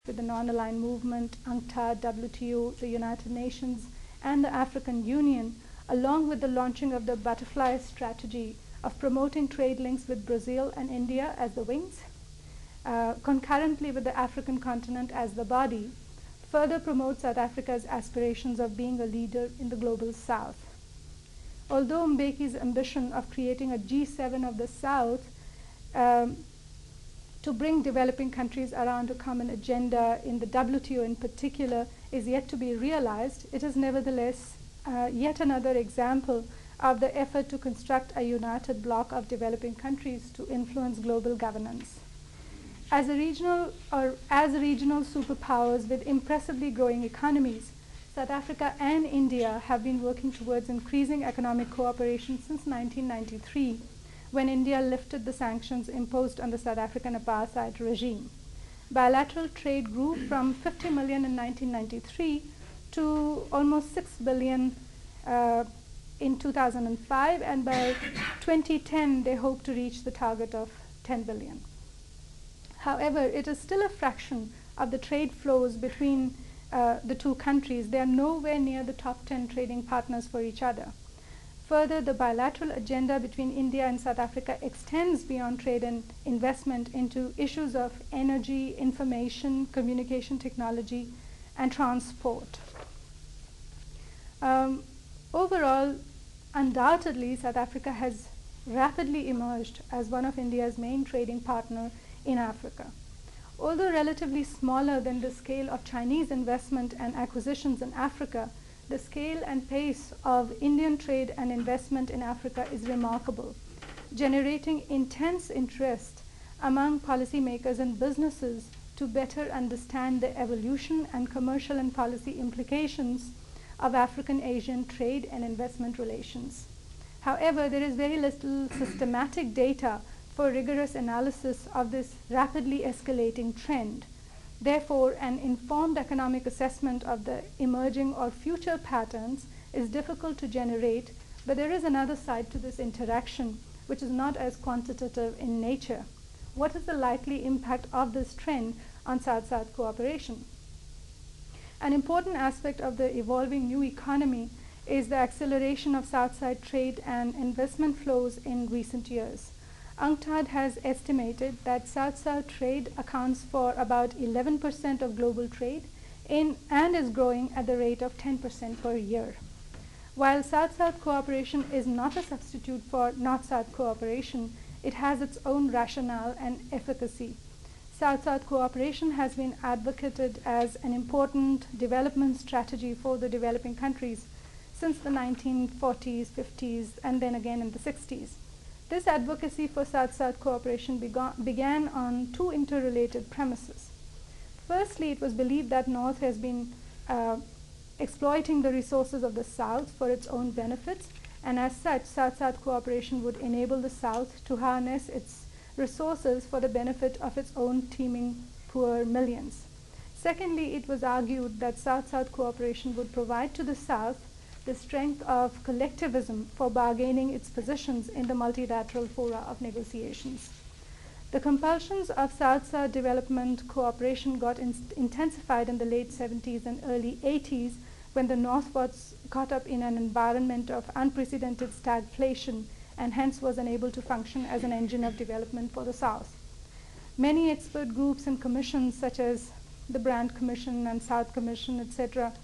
with the Non-Aligned Movement, UNCTAD, WTO, the United Nations, and the African Union, along with the launching of the butterfly strategy of promoting trade links with Brazil and India as the wings, concurrently with the African continent as the body, further promotes South Africa's aspirations of being a leader in the global South. Although Mbeki's ambition of creating a G7 of the South to bring developing countries around a common agenda in the WTO in particular is yet to be realized, it is nevertheless yet another example of the effort to construct a united bloc of developing countries to influence global governance. As regional superpowers with impressively growing economies, South Africa and India have been working towards increasing economic cooperation since 1993, when India lifted the sanctions imposed on the South African apartheid regime. Bilateral trade grew from 50 million in 1993 to almost 6 billion in 2005, and by 2010 they hope to reach the target of 10 billion. However, it is still a fraction of the trade flows between the two countries. They are nowhere near the top 10 trading partners for each other. Further, the bilateral agenda between India and South Africa extends beyond trade and investment into issues of energy, information, communication technology, and transport. Overall, undoubtedly, South Africa has rapidly emerged as one of India's main trading partners in Africa. Although relatively smaller than the scale of Chinese investment and acquisitions in Africa, the scale and pace of Indian trade and investment in Africa is remarkable, generating intense interest among policymakers and businesses to better understand the evolution and commercial and policy implications of African-Asian trade and investment relations. However, there is very little systematic data for rigorous analysis of this rapidly escalating trend. Therefore, an informed economic assessment of the emerging or future patterns is difficult to generate, but there is another side to this interaction which is not as quantitative in nature. What is the likely impact of this trend on South-South cooperation? An important aspect of the evolving new economy is the acceleration of South-South trade and investment flows in recent years. UNCTAD has estimated that South-South trade accounts for about 11% of global trade and is growing at the rate of 10% per year. While South-South cooperation is not a substitute for North-South cooperation, it has its own rationale and efficacy. South-South cooperation has been advocated as an important development strategy for the developing countries since the 1940s, 50s, and then again in the 60s. This advocacy for South-South cooperation began on two interrelated premises. Firstly, it was believed that North has been exploiting the resources of the South for its own benefits, and as such, South-South cooperation would enable the South to harness its resources for the benefit of its own teeming poor millions. Secondly, it was argued that South-South cooperation would provide to the South the strength of collectivism for bargaining its positions in the multilateral fora of negotiations. The compulsions of South-South development cooperation got intensified in the late 70s and early 80s when the North was caught up in an environment of unprecedented stagflation and hence was unable to function as an engine of development for the South. Many expert groups and commissions such as the Brand Commission and South Commission, etc.,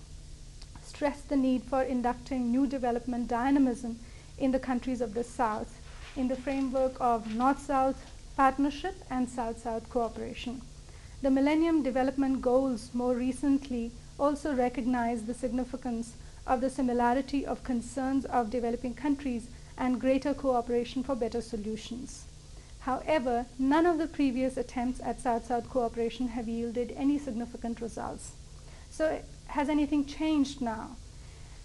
stressed the need for inducting new development dynamism in the countries of the South in the framework of North-South partnership and South-South cooperation. The Millennium Development Goals more recently also recognized the significance of the similarity of concerns of developing countries and greater cooperation for better solutions. However, none of the previous attempts at South-South cooperation have yielded any significant results. So, has anything changed now?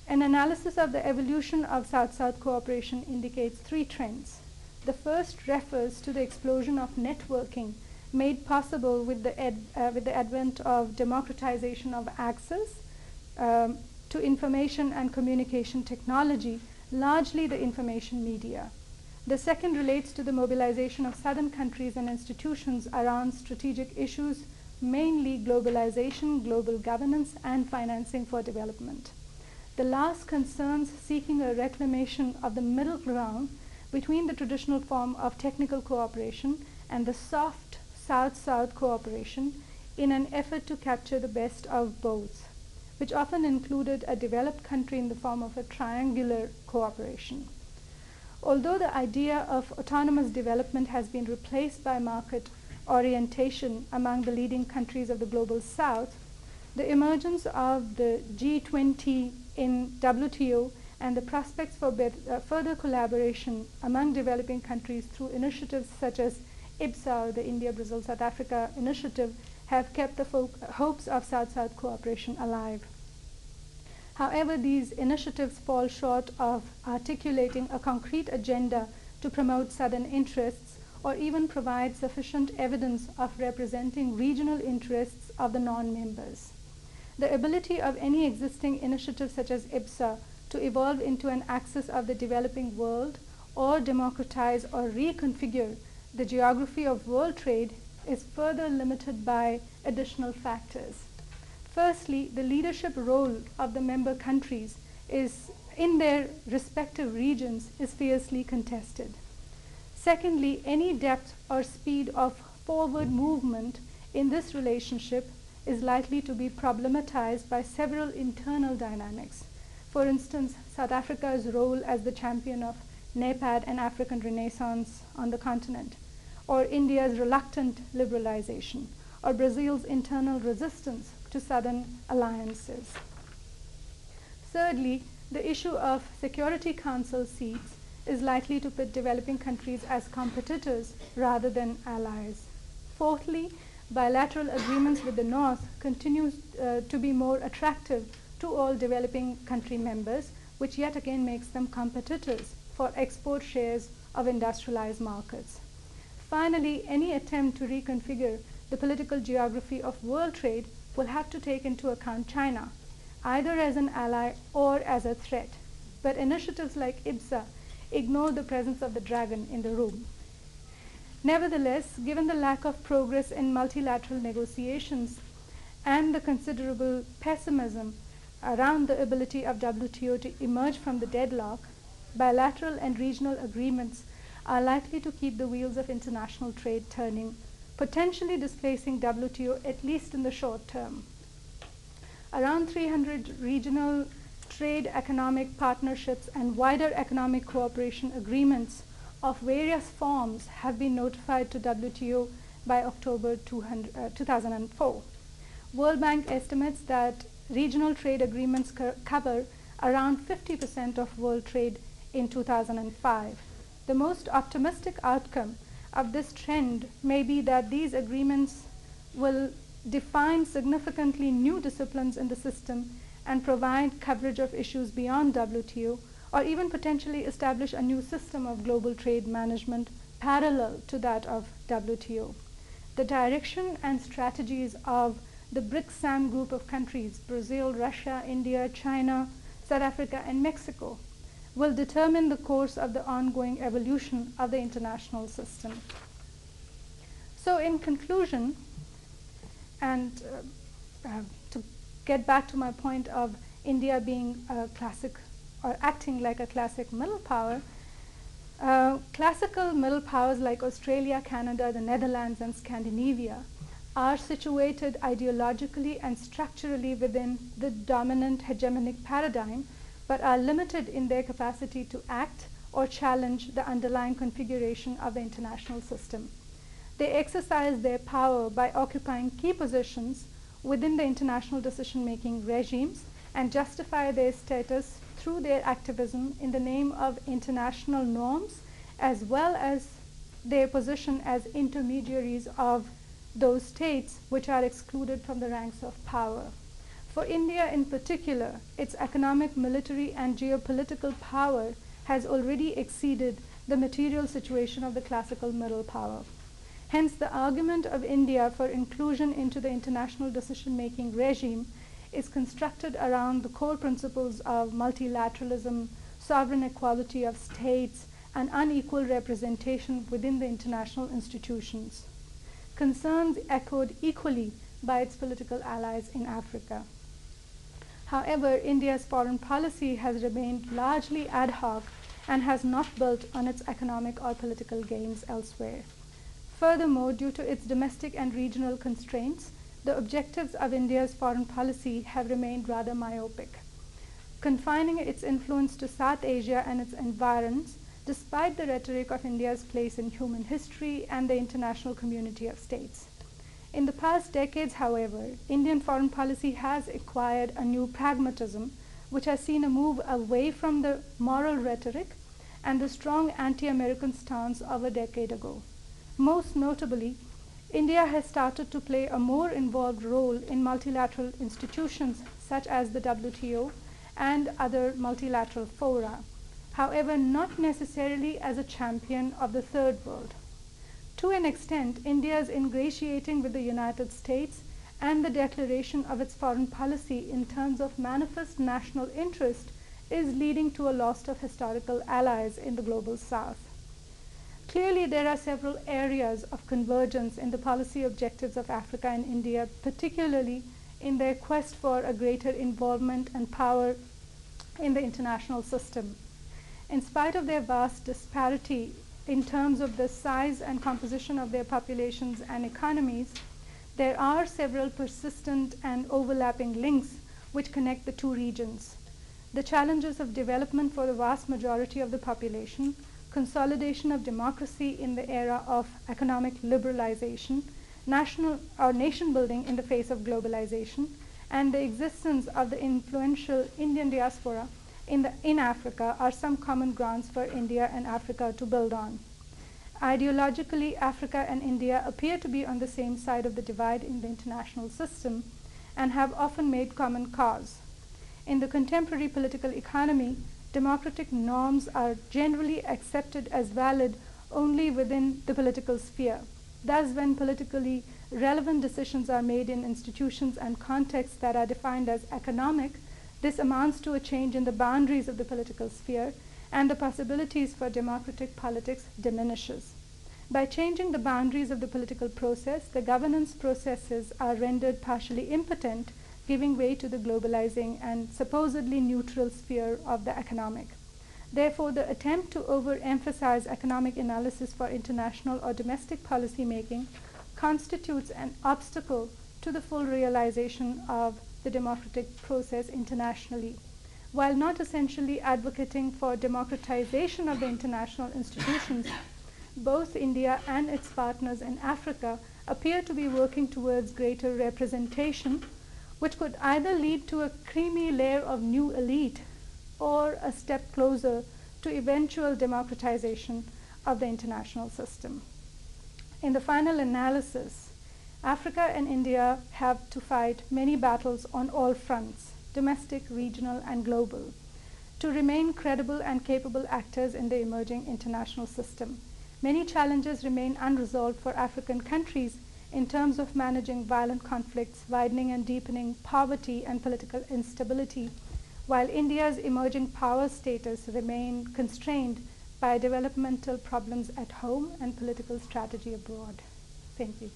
An analysis of the evolution of South-South cooperation indicates three trends. The first refers to the explosion of networking made possible with the advent of democratization of access to information and communication technology, largely the information media. The second relates to the mobilization of southern countries and institutions around strategic issues mainly globalization, global governance, and financing for development. The last concerns seeking a reclamation of the middle ground between the traditional form of technical cooperation and the soft South-South cooperation in an effort to capture the best of both, which often included a developed country in the form of a triangular cooperation. Although the idea of autonomous development has been replaced by market orientation among the leading countries of the global South, the emergence of the G20 in WTO and the prospects for further collaboration among developing countries through initiatives such as IBSA, the India, Brazil, South Africa initiative, have kept the hopes of South-South cooperation alive. However, these initiatives fall short of articulating a concrete agenda to promote Southern interests or even provide sufficient evidence of representing regional interests of the non-members. The ability of any existing initiative such as IBSA to evolve into an axis of the developing world or democratize or reconfigure the geography of world trade is further limited by additional factors. Firstly, the leadership role of the member countries is in their respective regions is fiercely contested. Secondly, any depth or speed of forward movement in this relationship is likely to be problematized by several internal dynamics. For instance, South Africa's role as the champion of NEPAD and African Renaissance on the continent, or India's reluctant liberalization, or Brazil's internal resistance to Southern alliances. Thirdly, the issue of Security Council seats is likely to pit developing countries as competitors rather than allies. Fourthly, bilateral agreements with the North continues to be more attractive to all developing country members, which yet again makes them competitors for export shares of industrialized markets. Finally, any attempt to reconfigure the political geography of world trade will have to take into account China, either as an ally or as a threat. But initiatives like IBSA ignore the presence of the dragon in the room. Nevertheless, given the lack of progress in multilateral negotiations and the considerable pessimism around the ability of WTO to emerge from the deadlock, bilateral and regional agreements are likely to keep the wheels of international trade turning, potentially displacing WTO at least in the short term. Around 300 regional trade economic partnerships and wider economic cooperation agreements of various forms have been notified to WTO by October 2004. World Bank estimates that regional trade agreements cover around 50% of world trade in 2005. The most optimistic outcome of this trend may be that these agreements will define significantly new disciplines in the system and provide coverage of issues beyond WTO, or even potentially establish a new system of global trade management parallel to that of WTO. The direction and strategies of the BRICS-SAM group of countries, Brazil, Russia, India, China, South Africa, and Mexico, will determine the course of the ongoing evolution of the international system. So in conclusion, and to get back to my point of India being a classic or acting like a classic middle power, classical middle powers like Australia, Canada, the Netherlands, and Scandinavia are situated ideologically and structurally within the dominant hegemonic paradigm, but are limited in their capacity to act or challenge the underlying configuration of the international system. They exercise their power by occupying key positions within the international decision-making regimes and justify their status through their activism in the name of international norms, as well as their position as intermediaries of those states which are excluded from the ranks of power. For India in particular, its economic, military, and geopolitical power has already exceeded the material situation of the classical middle power. Hence, the argument of India for inclusion into the international decision-making regime is constructed around the core principles of multilateralism, sovereign equality of states, and unequal representation within the international institutions. Concerns echoed equally by its political allies in Africa. However, India's foreign policy has remained largely ad hoc and has not built on its economic or political gains elsewhere. Furthermore, due to its domestic and regional constraints, the objectives of India's foreign policy have remained rather myopic, confining its influence to South Asia and its environs, despite the rhetoric of India's place in human history and the international community of states. In the past decades, however, Indian foreign policy has acquired a new pragmatism, which has seen a move away from the moral rhetoric and the strong anti-American stance of a decade ago. Most notably, India has started to play a more involved role in multilateral institutions such as the WTO and other multilateral fora, however, not necessarily as a champion of the third world. To an extent, India is ingratiating with the United States and the declaration of its foreign policy in terms of manifest national interest is leading to a loss of historical allies in the global south. Clearly, there are several areas of convergence in the policy objectives of Africa and India, particularly in their quest for a greater involvement and power in the international system. In spite of their vast disparity in terms of the size and composition of their populations and economies, there are several persistent and overlapping links which connect the two regions. The challenges of development for the vast majority of the population, consolidation of democracy in the era of economic liberalization, nation building in the face of globalization, and the existence of the influential Indian diaspora in Africa are some common grounds for India and Africa to build on. Ideologically, Africa and India appear to be on the same side of the divide in the international system and have often made common cause. In the contemporary political economy, democratic norms are generally accepted as valid only within the political sphere. Thus, when politically relevant decisions are made in institutions and contexts that are defined as economic, this amounts to a change in the boundaries of the political sphere, and the possibilities for democratic politics diminishes. By changing the boundaries of the political process, the governance processes are rendered partially impotent, giving way to the globalizing and supposedly neutral sphere of the economic. Therefore, the attempt to overemphasize economic analysis for international or domestic policy making constitutes an obstacle to the full realization of the democratic process internationally. While not essentially advocating for democratization of the international institutions, both India and its partners in Africa appear to be working towards greater representation, which could either lead to a creamy layer of new elite or a step closer to eventual democratization of the international system. In the final analysis, Africa and India have to fight many battles on all fronts, domestic, regional, and global, to remain credible and capable actors in the emerging international system. Many challenges remain unresolved for African countries in terms of managing violent conflicts, widening and deepening poverty and political instability, while India's emerging power status remain constrained by developmental problems at home and political strategy abroad. Thank you.